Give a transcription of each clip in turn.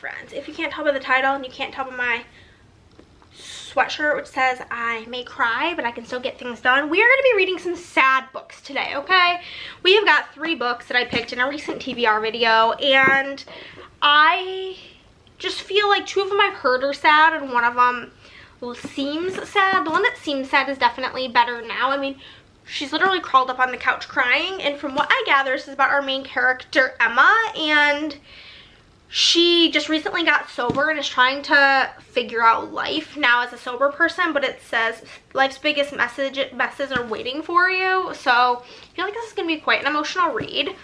friends. If you can't tell by the title and you can't tell by my sweatshirt which says I may cry but I can still get things done, we are going to be reading some sad books today, okay? We have got 3 books that I picked in a recent TBR video, and I just feel like 2 of them I've heard are sad and one of them seems sad. The one that seems sad is definitely better now. I mean, she's literally crawled up on the couch crying, and from what I gather, this is about our main character, Emma, and she just recently got sober and is trying to figure out life now as a sober person, but it says life's biggest messes are waiting for you. So I feel like this is going to be quite an emotional read.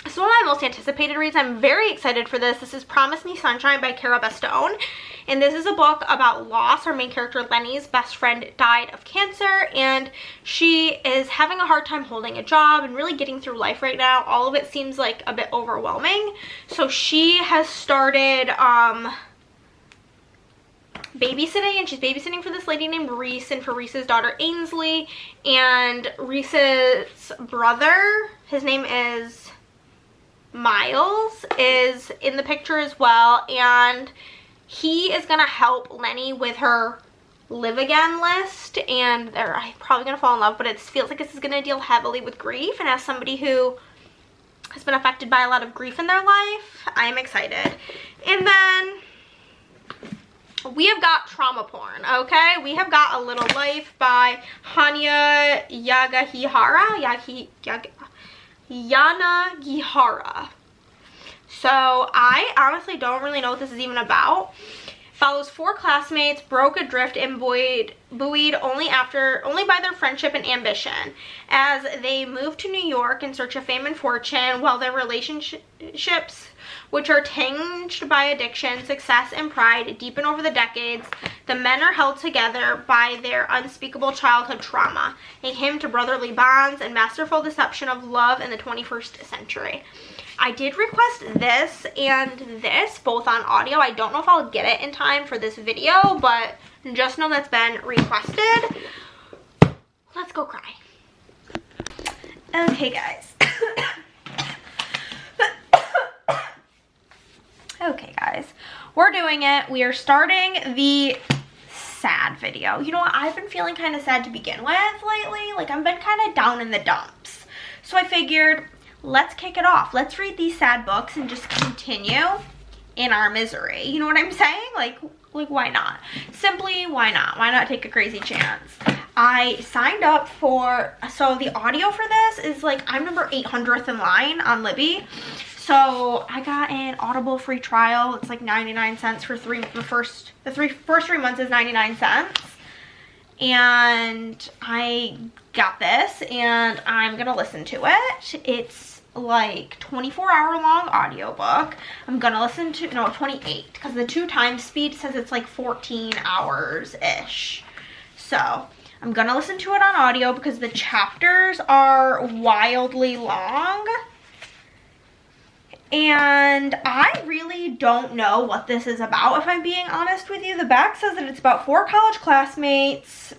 This is one of my most anticipated reads. I'm very excited for this. This is Promise Me Sunshine by Cara Bastone. And this is a book about loss. Our main character, Lenny's best friend, died of cancer, and she is having a hard time holding a job and really getting through life right now. All of it seems like a bit overwhelming. So she has started babysitting, and she's babysitting for this lady named Reese and for Reese's daughter Ainsley, and Reese's brother, his name is Miles, is in the picture as well, and he is gonna help Lenny with her live again list, and they're probably gonna fall in love, but it feels like this is gonna deal heavily with grief, and as somebody who has been affected by a lot of grief in their life, I am excited. And then we have got trauma porn, okay? We have got A Little Life by Hanya Yanagihara. So I honestly don't really know what this is even about. Follows 4 classmates broke adrift and buoyed only by their friendship and ambition as they move to New York in search of fame and fortune, while their relationships, which are tinged by addiction, success, and pride, deepen over the decades. The men are held together by their unspeakable childhood trauma, a hymn to brotherly bonds and masterful deception of love in the 21st century. I did request this and this both on audio. I don't know if I'll get it in time for this video, but just know that's been requested. Let's go cry. Okay, guys. Okay, guys. We're doing it. We are starting the sad video. You know what? I've been feeling kind of sad to begin with lately. Like, I've been kind of down in the dumps. So I figured, let's kick it off. Let's read these sad books and just continue in our misery. You know what I'm saying? Like why not? Simply, why not? Why not take a crazy chance? I signed up for, so the audio for this is like, I'm number 800th in line on Libby. So I got an Audible free trial. It's like 99 cents for the first 3 months is 99 cents. And I got this and I'm gonna listen to it. It's like 24-hour long audiobook. I'm gonna listen to, no, 28, because the 2 times speed says it's like 14 hours ish. So I'm gonna listen to it on audio because the chapters are wildly long. And I really don't know what this is about, if I'm being honest with you. The back says that it's about 4 college classmates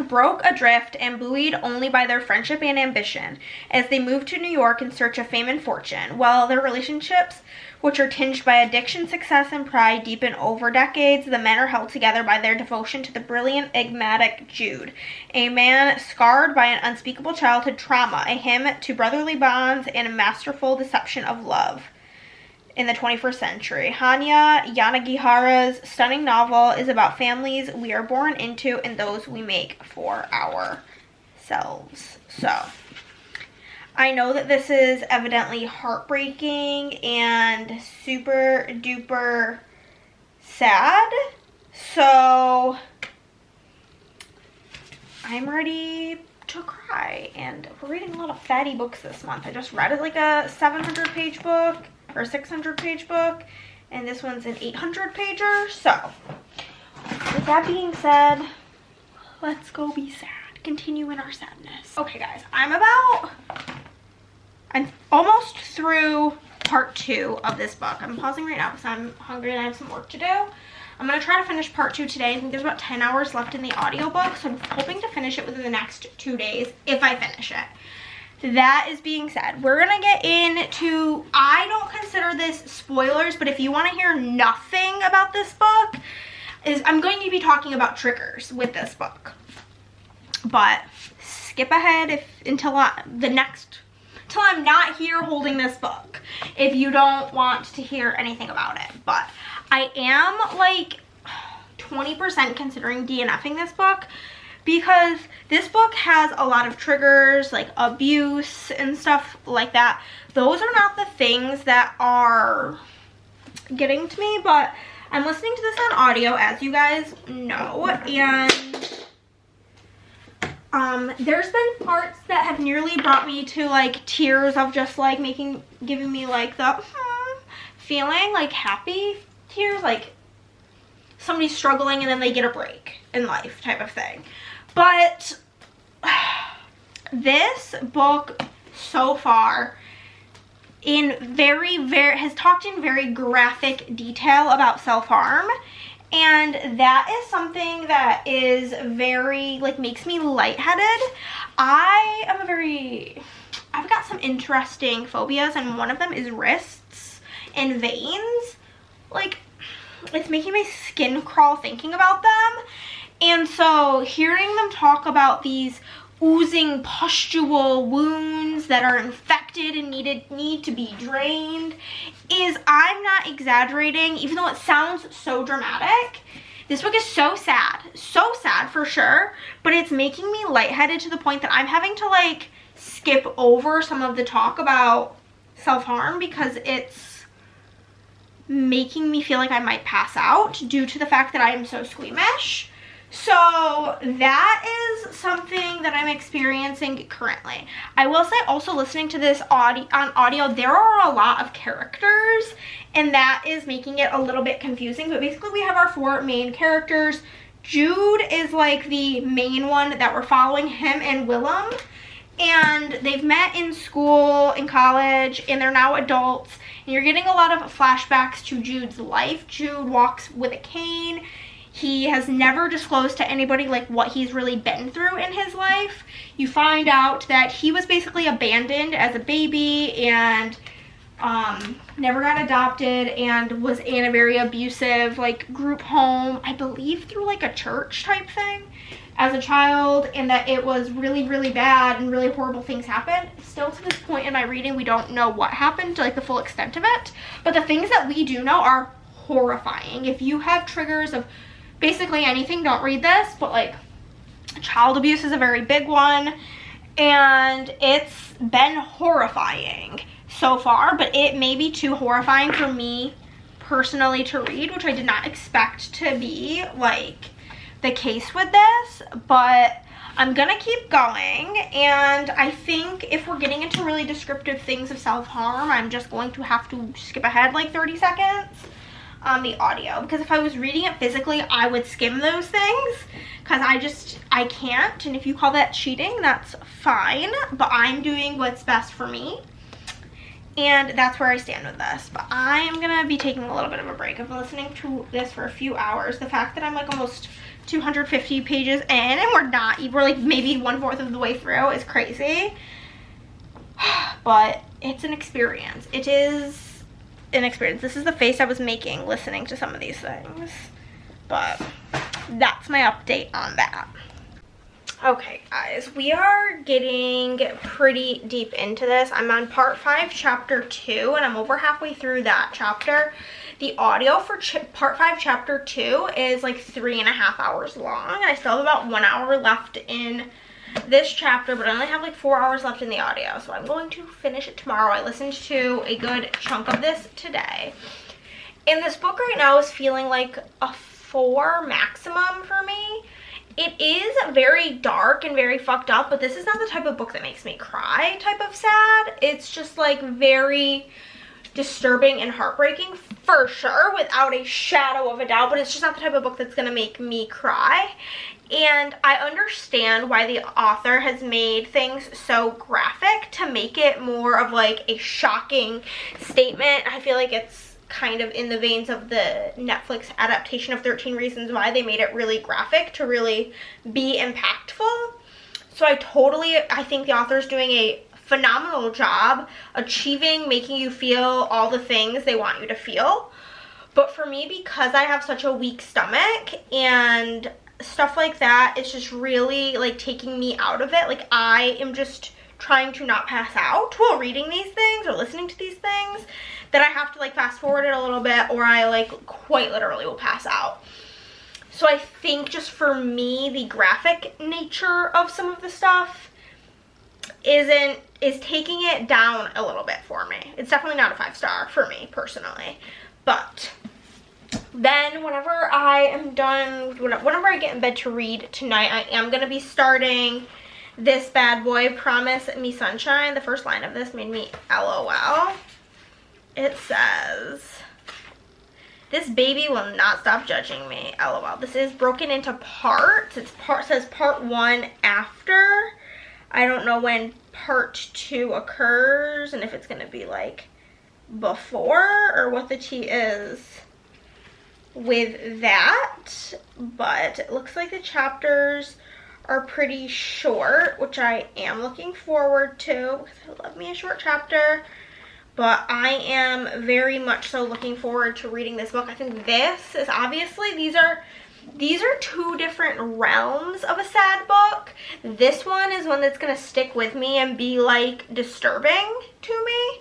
broke adrift and buoyed only by their friendship and ambition as they moved to New York in search of fame and fortune, while their relationships, which are tinged by addiction, success, and pride, deepen over decades. The men are held together by their devotion to the brilliant, enigmatic Jude, a man scarred by an unspeakable childhood trauma, a hymn to brotherly bonds, and a masterful deception of love in the 21st century. Hanya Yanagihara's stunning novel is about families we are born into and those we make for ourselves. So I know that this is evidently heartbreaking and super duper sad, so I'm ready to cry. And we're reading a lot of fatty books this month. I just read like a 700-page book or a 600-page book, and this one's an 800-pager. So with that being said, let's go be sad. Continue in our sadness. Okay, guys, I'm almost through part 2 of this book. I'm pausing right now because I'm hungry and I have some work to do. I'm going to try to finish part 2 today. I think there's about 10 hours left in the audiobook, so I'm hoping to finish it within the next 2 days if I finish it. that is being said, we're gonna get into, I don't consider this spoilers, but if you want to hear nothing about this book, I'm going to be talking about triggers with this book. But skip ahead until I'm not here holding this book if you don't want to hear anything about it. But I am like 20% considering DNFing this book, because this book has a lot of triggers like abuse and stuff like that. Those are not the things that are getting to me, but I'm listening to this on audio, as you guys know, and there's been parts that have nearly brought me to like tears of just like giving me like the feeling, like happy tears, like somebody's struggling and then they get a break in life type of thing. But this book so far has talked in very graphic detail about self-harm, and that is something that is very, like, makes me lightheaded. I've got some interesting phobias, and one of them is wrists and veins. Like, it's making my skin crawl thinking about them. And so hearing them talk about these oozing pustule wounds that are infected and need to be drained is, I'm not exaggerating, even though it sounds so dramatic. This book is so sad for sure, but it's making me lightheaded to the point that I'm having to like skip over some of the talk about self-harm because it's making me feel like I might pass out due to the fact that I am so squeamish. So that is something that I'm experiencing currently. I will say also, listening to this on audio, there are a lot of characters, and that is making it a little bit confusing. But basically we have our 4 main characters. Jude is like the main one that we're following, him and Willem. And they've met in school, in college, and they're now adults. And you're getting a lot of flashbacks to Jude's life. Jude walks with a cane. He has never disclosed to anybody like what he's really been through in his life. You find out that he was basically abandoned as a baby and never got adopted and was in a very abusive like group home, I believe through like a church type thing as a child, and that it was really, really bad and really horrible things happened. Still to this point in my reading, we don't know what happened to like the full extent of it, but the things that we do know are horrifying. If you have triggers of basically anything, don't read this, but like child abuse is a very big one, and it's been horrifying so far, but it may be too horrifying for me personally to read, which I did not expect to be like the case with this, but I'm gonna keep going. And I think if we're getting into really descriptive things of self-harm, I'm just going to have to skip ahead like 30 seconds on the audio, because if I was reading it physically, I would skim those things, because I can't, and if you call that cheating, that's fine, but I'm doing what's best for me, and that's where I stand with this. But I am gonna be taking a little bit of a break. I've been listening to this for a few hours. The fact that I'm like almost 250 pages in and we're like maybe 1/4 of the way through is crazy, but it's an experience. It is an experience. This is the face I was making listening to some of these things, but that's my update on that. Okay guys, we are getting pretty deep into this. I'm on part 5 chapter 2, and I'm over halfway through that chapter. The audio for part 5 chapter 2 is like 3.5 hours long, and I still have about 1 hour left in this chapter, but I only have like 4 hours left in the audio, so I'm going to finish it tomorrow. I listened to a good chunk of this today, and this book right now is feeling like a 4 maximum for me. It is very dark and very fucked up, but this is not the type of book that makes me cry type of sad. It's just like very disturbing and heartbreaking for sure, without a shadow of a doubt, but it's just not the type of book that's gonna make me cry. And I understand why the author has made things so graphic to make it more of like a shocking statement. I feel like it's kind of in the veins of the Netflix adaptation of 13 Reasons Why. They made it really graphic to really be impactful. So I think the author's doing a phenomenal job achieving making you feel all the things they want you to feel. But for me, because I have such a weak stomach and stuff like that, it's just really like taking me out of it. Like I am just trying to not pass out while reading these things or listening to these things, that I have to like fast forward it a little bit, or I like quite literally will pass out. So I think just for me, the graphic nature of some of the stuff is taking it down a little bit for me. It's definitely not a 5-star for me personally. But then whenever I am done, whenever I get in bed to read tonight, I am going to be starting this bad boy, Promise Me Sunshine. The first line of this made me LOL. It says, "This baby will not stop judging me, LOL." This is broken into parts. It says part 1 after. I don't know when part 2 occurs and if it's going to be like before or what the tea is with that. But it looks like the chapters are pretty short, which I am looking forward to because I love me a short chapter. But I am very much so looking forward to reading this book. I think this is obviously, these are 2 different realms of a sad book. This one is one that's going to stick with me and be like disturbing to me,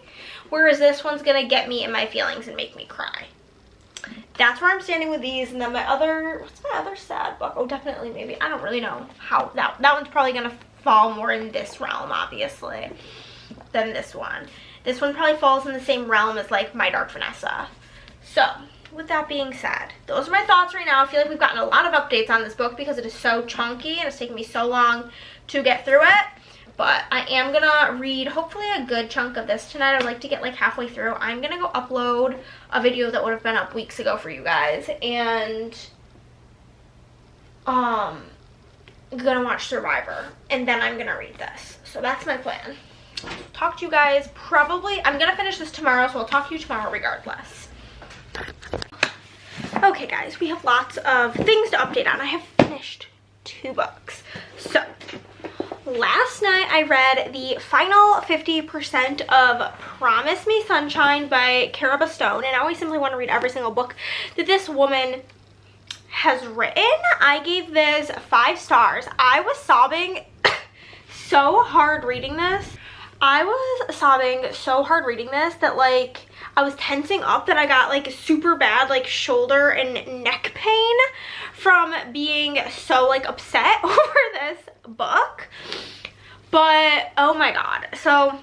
whereas this one's going to get me in my feelings and make me cry. That's where I'm standing with these. And then my other, what's my other sad book? Oh, definitely, maybe, I don't really know how, that one's probably going to fall more in this realm, obviously, than this one. This one probably falls in the same realm as like My Dark Vanessa. So, with that being said, those are my thoughts right now. I feel like we've gotten a lot of updates on this book because it is so chunky and it's taken me so long to get through it. But I am gonna read hopefully a good chunk of this tonight. I'd like to get like halfway through. I'm gonna go upload a video that would have been up weeks ago for you guys, and I'm gonna watch Survivor, and then I'm gonna read this. So that's my plan. Talk to you guys probably, I'm gonna finish this tomorrow, so I'll talk to you tomorrow regardless. Okay guys, we have lots of things to update on. I have finished 2 books. So last night I read the final 50% of Promise Me Sunshine by Cara Bastone, and I always simply want to read every single book that this woman has written. I gave this 5 stars. I was sobbing so hard reading this. I was sobbing so hard reading this that like I was tensing up, that I got like super bad like shoulder and neck pain from being so like upset over this book. But oh my god, so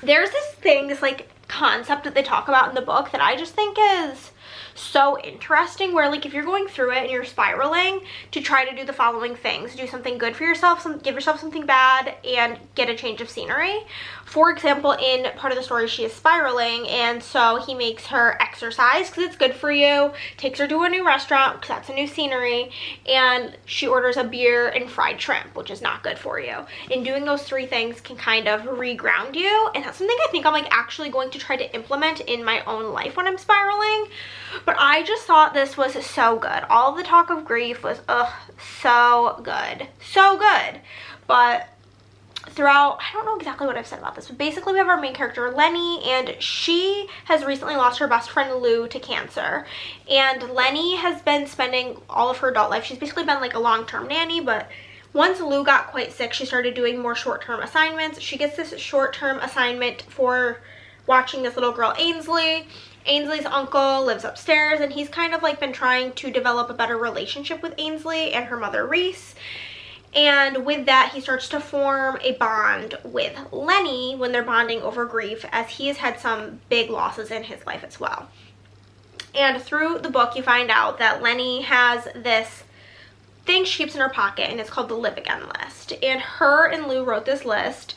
there's this like concept that they talk about in the book that I just think is so interesting, where like if you're going through it and you're spiraling, to try to do the following things: do something good for yourself, give yourself something bad, and get a change of scenery. For example, in part of the story, she is spiraling, and so he makes her exercise because it's good for you, takes her to a new restaurant because that's a new scenery, and she orders a beer and fried shrimp, which is not good for you. And doing those 3 things can kind of reground you, and that's something I think I'm like actually going to try to implement in my own life when I'm spiraling. But I just thought this was so good. All the talk of grief was so good, so good. But throughout, I don't know exactly what I've said about this, but basically we have our main character Lenny, and she has recently lost her best friend Lou to cancer. And Lenny has been spending all of her adult life, she's basically been like a long-term nanny, but once Lou got quite sick, she started doing more short-term assignments. She gets this short-term assignment for watching this little girl Ainsley. Ainsley's uncle lives upstairs, and he's kind of like been trying to develop a better relationship with Ainsley and her mother Reese. And with that, he starts to form a bond with Lenny when they're bonding over grief, as he has had some big losses in his life as well. And through the book, you find out that Lenny has this thing she keeps in her pocket, and it's called the Live Again list. And her and Lou wrote this list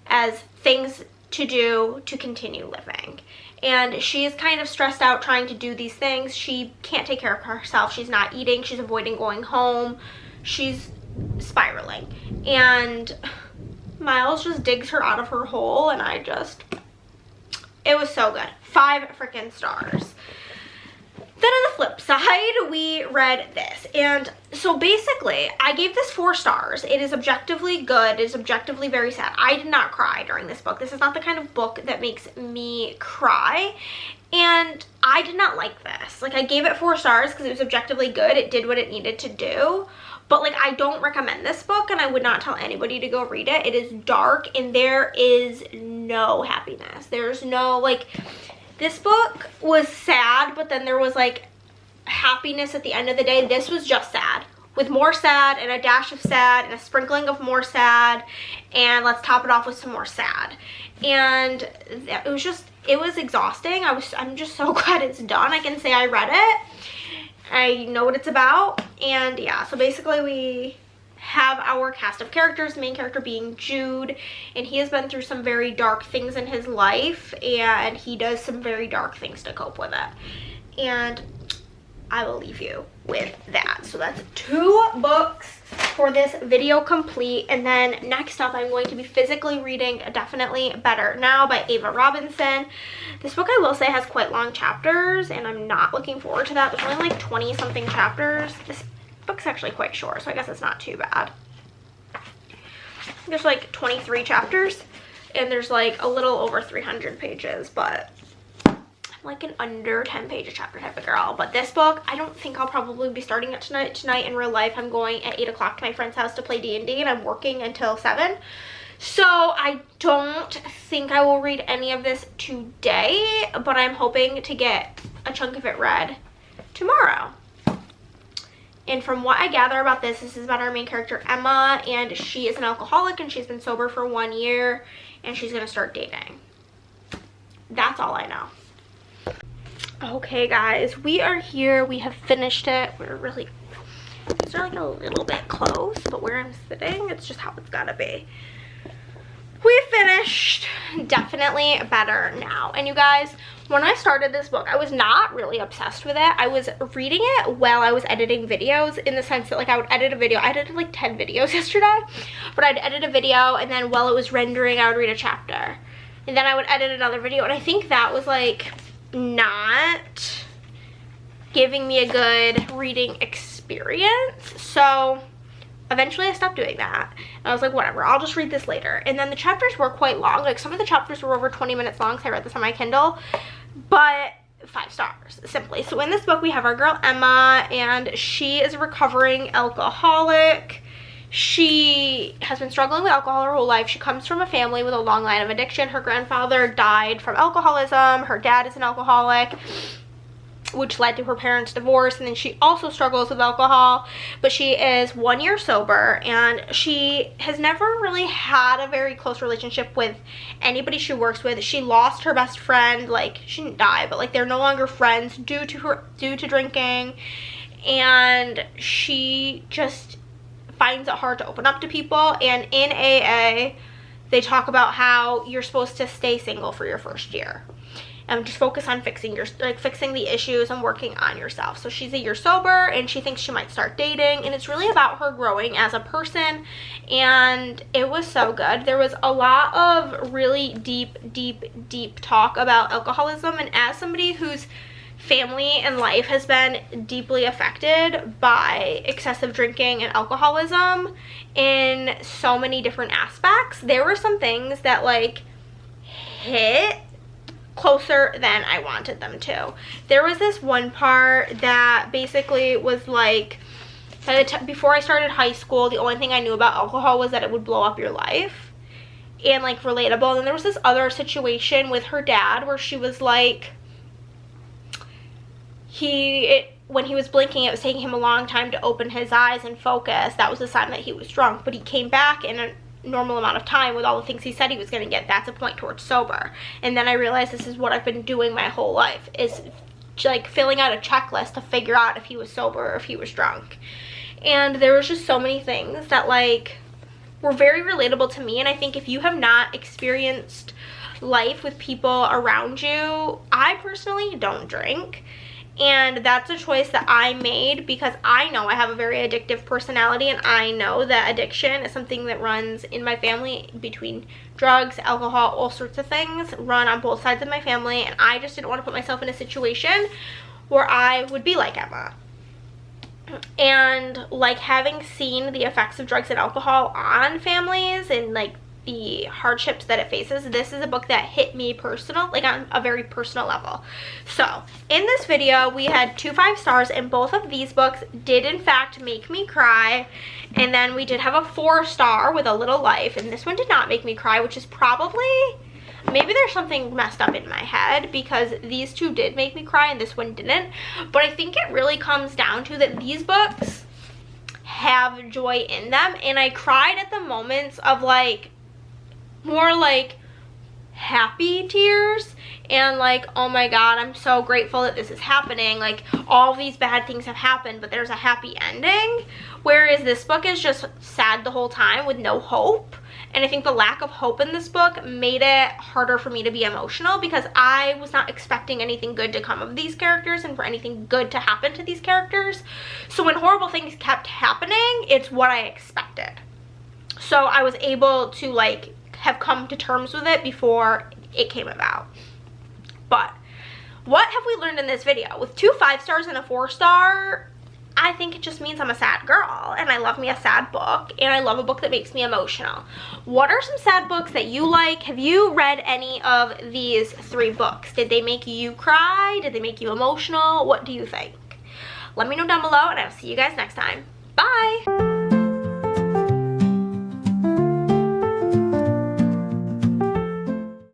as things to do to continue living. And she's kind of stressed out trying to do these things. She can't take care of herself. She's not eating. She's avoiding going home. She's spiraling. And Miles just digs her out of her hole, and it was so good. 5 freaking stars. Then on the flip side, we read this. And so basically, I gave this 4 stars. It is objectively good. It is objectively very sad. I did not cry during this book. This is not the kind of book that makes me cry. And I did not like this. Like, I gave it 4 stars because it was objectively good. It did what it needed to do. But, like, I don't recommend this book, and I would not tell anybody to go read it. It is dark, and there is no happiness. There's no, like, this book was sad, but then there was, like, happiness at the end of the day. This was just sad, with more sad and a dash of sad and a sprinkling of more sad, and let's top it off with some more sad. And it was exhausting. I'm just so glad it's done. I can say I read it. I know what it's about. And yeah, so basically we have our cast of characters, the main character being Jude, and he has been through some very dark things in his life, and he does some very dark things to cope with it. And I will leave you with that. So that's 2 books for this video complete. And then next up, I'm going to be physically reading Definitely Better Now by Ava Robinson. This book, I will say, has quite long chapters, and I'm not looking forward to that. There's only like 20 something chapters. This book's actually quite short, so I guess it's not too bad. There's like 23 chapters, and there's like a little over 300 pages, but like an under 10 page a chapter type of girl. But this book, I don't think I'll probably be starting it tonight in real life. I'm going at 8 o'clock to my friend's house to play D&D, and I'm working until 7. So I don't think I will read any of this today, but I'm hoping to get a chunk of it read tomorrow. And from what I gather about this is about our main character, Emma, and she is an alcoholic, and she's been sober for 1 year, and she's gonna start dating. That's all I know. Okay guys, we are here. We have finished it. We're like a little bit close, but where I'm sitting, it's just how it's gotta be. We finished Definitely Better Now. And you guys, when I started this book, I was not really obsessed with it. I was reading it while I was editing videos, in the sense that, like, I would edit a video. I edited like 10 videos yesterday, but I'd edit a video, and then while it was rendering, I would read a chapter, and then I would edit another video. And I think that was like not giving me a good reading experience. So eventually I stopped doing that. And I was like, whatever, I'll just read this later. And then the chapters were quite long. Like, some of the chapters were over 20 minutes long, so I read this on my Kindle. But 5 stars, simply. So in this book, we have our girl Emma, and she is a recovering alcoholic. She has been struggling with alcohol her whole life. She comes from a family with a long line of addiction. Her grandfather died from alcoholism. Her dad is an alcoholic, which led to her parents' divorce. And then she also struggles with alcohol, but she is 1 year sober, and she has never really had a very close relationship with anybody she works with. She lost her best friend. Like, she didn't die, but like, they're no longer friends due to drinking, and she just finds it hard to open up to people. And in AA, they talk about how you're supposed to stay single for your first year and just focus on fixing the issues and working on yourself. So she's a year sober, and she thinks she might start dating, and it's really about her growing as a person. And it was so good. There was a lot of really deep talk about alcoholism, and as somebody whose family and life has been deeply affected by excessive drinking and alcoholism in so many different aspects, there were some things that like hit closer than I wanted them to. There was this one part that basically was like, before I started high school, the only thing I knew about alcohol was that it would blow up your life, and like relatable. And then there was this other situation with her dad where she was like, when he was blinking, it was taking him a long time to open his eyes and focus. That was a sign that he was drunk, but he came back in a normal amount of time with all the things he said he was going to get. That's a point towards sober. And then I realized this is what I've been doing my whole life, is like filling out a checklist to figure out if he was sober or if he was drunk. And there was just so many things that like were very relatable to me. And I think if you have not experienced life with people around you, I personally don't drink, and that's a choice that I made because I know I have a very addictive personality, and I know that addiction is something that runs in my family, between drugs, alcohol, all sorts of things run on both sides of my family. And I just didn't want to put myself in a situation where I would be like Emma. And like having seen the effects of drugs and alcohol on families and like the hardships that it faces, this is a book that hit me personal, like on a very personal level. So in this video we had 2 5 stars, and both of these books did in fact make me cry. And then we did have a 4 star with A Little Life, and this one did not make me cry, which is probably, maybe there's something messed up in my head, because these 2 did make me cry and this one didn't. But I think it really comes down to that these books have joy in them, and I cried at the moments of like more like happy tears and like, oh my god, I'm so grateful that this is happening, like all these bad things have happened but there's a happy ending. Whereas this book is just sad the whole time with no hope. And I think the lack of hope in this book made it harder for me to be emotional, because I was not expecting anything good to come of these characters and for anything good to happen to these characters. So when horrible things kept happening, it's what I expected. So I was able to like have come to terms with it before it came about. But what have we learned in this video? With 2 5 stars and a 4 star, I think it just means I'm a sad girl, and I love me a sad book, and I love a book that makes me emotional. What are some sad books that you like? Have you read any of these 3 books? Did they make you cry? Did they make you emotional? What do you think? Let me know down below, and I'll see you guys next time. Bye!